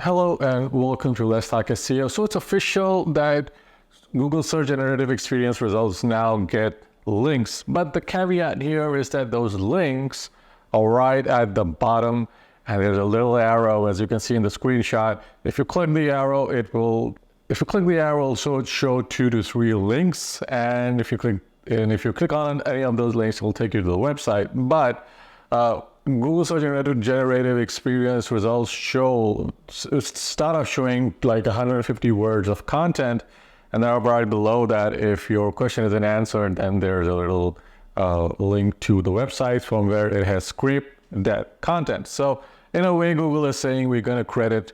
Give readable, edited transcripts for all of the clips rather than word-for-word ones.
Hello and welcome to Let's Talk SEO. So it's official that Google Search Generative Experience results now get links, but the caveat here is that those links are right at the bottom, and there's a little arrow, as you can see in the screenshot. If you click the arrow, it'll show 2 to 3 links, and if you click on any of those links, it will take you to the website. But Google Search Generative Experience results start off showing like 150 words of content, and then right below that, if your question isn't answered, then there's a little link to the website from where it has scraped that content. So in a way, Google is saying we're going to credit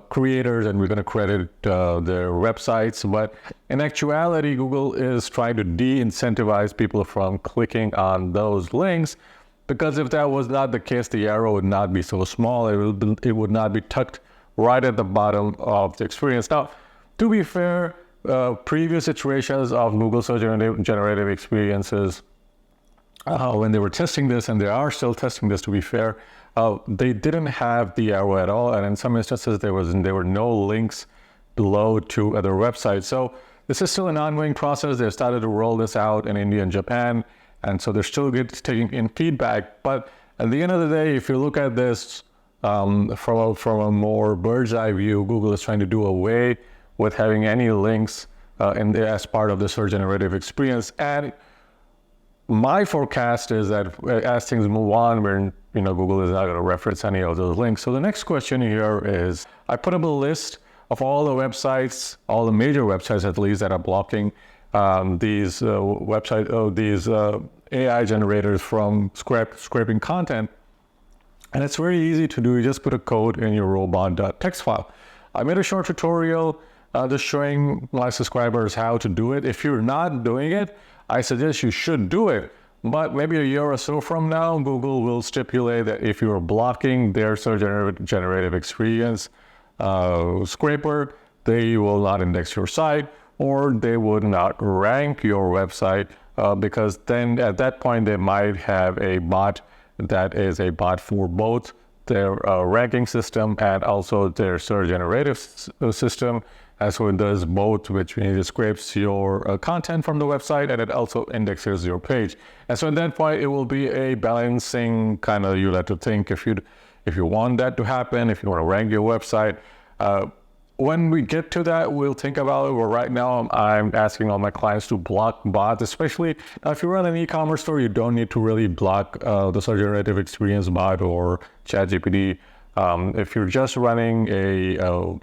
creators and we're going to credit their websites, but in actuality, Google is trying to de-incentivize people from clicking on those links. Because if that was not the case, the arrow would not be so small. It would not be tucked right at the bottom of the experience. Now, to be fair, previous iterations of Google Search Generative Experiences, when they were testing this, and they are still testing this to be fair, they didn't have the arrow at all. And in some instances, there were no links below to other websites. So this is still an ongoing process. They've started to roll this out in India and Japan. And so they're still taking in feedback. But at the end of the day, if you look at this from a more bird's eye view, Google is trying to do away with having any links as part of the search generative experience. And my forecast is that as things move on, Google is not going to reference any of those links. So the next question here is, I put up a list of all the websites, all the major websites at least, that are blocking these AI generators from scraping content. And it's very easy to do. You just put a code in your robot.txt file. I made a short tutorial just showing my subscribers how to do it. If you're not doing it, I suggest you should do it. But maybe a year or so from now, Google will stipulate that if you're blocking their search generative experience scraper, they will not index your site, or they would not rank your website, because then at that point they might have a bot that is a bot for both their ranking system and also their search generative system. And so it does both, which means it scrapes your content from the website and it also indexes your page. And so at that point, it will be a balancing kind of, you'll have to think if you want that to happen, if you want to rank your website. When we get to that, we'll think about it. But right now, I'm asking all my clients to block bots, especially if you run an e-commerce store, you don't need to really block the search generative experience bot or ChatGPT. If you're just running a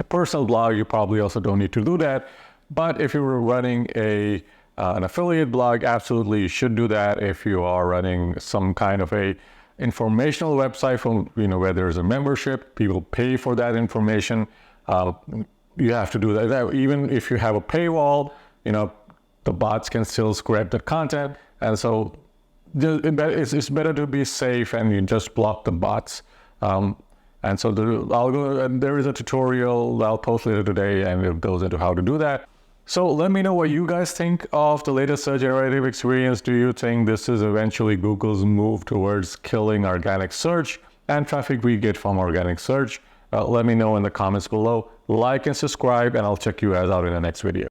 personal blog, you probably also don't need to do that. But if you're running an affiliate blog, absolutely you should do that. If you are running some kind of a informational website from where there's a membership, people pay for that information, you have to do that. Even if you have a paywall, the bots can still scrape the content. And so it's better to be safe and you just block the bots. And so there is a tutorial I'll post later today, and it goes into how to do that. So let me know what you guys think of the latest search generative experience. Do you think this is eventually Google's move towards killing organic search and traffic we get from organic search? Let me know in the comments below. Like and subscribe, and I'll check you guys out in the next video.